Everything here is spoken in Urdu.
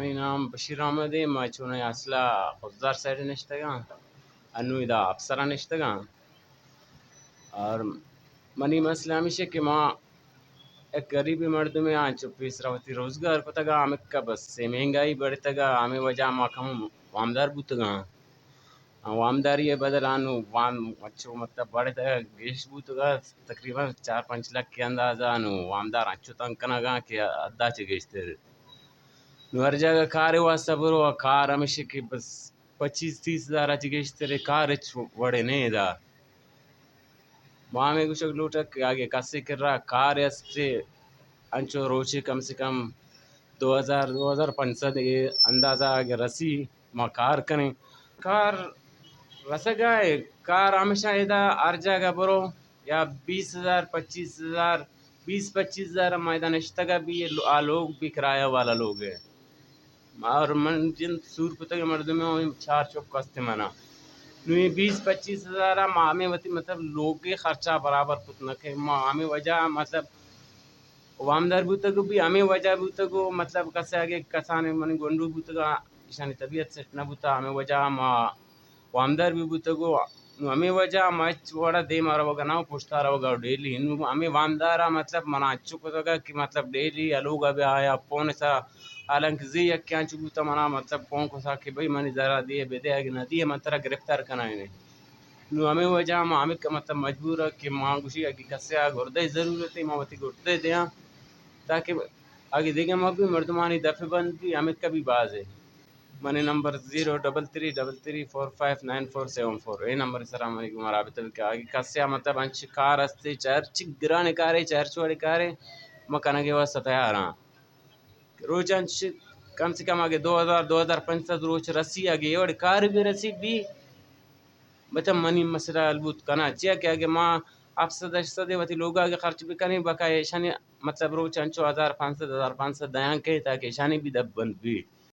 مانی نام بشیر احمد ہے. ما چونه اصلا خضدار سایڈ نشتگان انوی دا افسران نشتگان. اور منی مسئلہ ہمیشہ کہ ما ایک غریبی مردم آنچو پیس روتی روزگار کو تگا ہمیں کا بس سے مہنگائی بڑھتا گا ہمیں وجہ ما کم وامدار بوتا گا وامداری بدلانو وام اچھو مطلب بڑھتا گا گیش بوتا گا تقریباً 4-5 لاکھ کے اندازہ نو وامدار اچھو تنکنا گا کہ ادھا چے گیشتے نو ہر جگہ کارے واسطہ برو کار ہمیشہ کہ بس 25-30 ہزار اچھ گیشتے رے کار اچ وڑے نہیں دا ماں میں کچھ لوٹک آگے کسی کر رہا کار استے انچو روچے کم سے کم 2000-2500 اندازہ اگر رسی ما کار کریں کار رسگائے کار ہمیشہ ادا ہر جگہ برو یا 20,000 25,000 20-25 ہزار میدان اشتگا بھی آ لوگ بھی کرایہ والا لوگ ہے اور من جن سور پتہ مردم میں 4 چوک کستے منا نو یہ 20-25 ہزار ماہ میں وتی مطلب لوگ کے خرچہ برابر پت نہ کہ ماہ میں وجہ مطلب وامدار بوتگو بھی ہمیں وجہ بوتگو مطلب کسے آگے کسانے من گنڈو بوتگا اشانی طبیعت سیٹ نہ بوتا ہمیں وجہ ما وامدار بھی بوتگو نو ہمیں وجہ مچ وڑا دے مارا وگا ناو پوشتارا وگا ڈیلی نو ہمیں وامدارا مطلب منا اچھو کو تگا کہ مطلب ڈیلی الوگا بھی آیا پونے سا حالانکہ زی یکیاں چبوتا منا مطلب پون کو سا کہ بھئی منی ذرا دیے بے دے آگے نہ دیے من ترہ گرفتار کنائنے نو ہمیں وجہ ما ہمیں کا مطلب مجبور ہے کہ ماں گوشی اگی کسے آ گردے ضرورت ہے ما وتی گردے دیاں تاکہ آگے دیگا ما بھی مردمانی دفع بند بھی ہمیں کبھی باز ہے منی نمبر 0333459474 اے نمبر السلام علیکم رابطہ کہ آگے کسے مطلب انچ کار استے چرچ گرانے کارے چرچ والے کارے مکانہ کے واسطہ تیار ہاں روچ انچ کم سے کم آگے 2000-2500 روچ رسی آگے اور کار بھی رسی بھی بچہ منی مسئلہ البوت کنا چیا کہ آگے ماں افسد اشتد وتی لوگا کے خرچ بھی کریں بقا ایشانی مطلب روچ انچو 1500 دیاں کے تاکہ ایشانی بھی دب بند بھی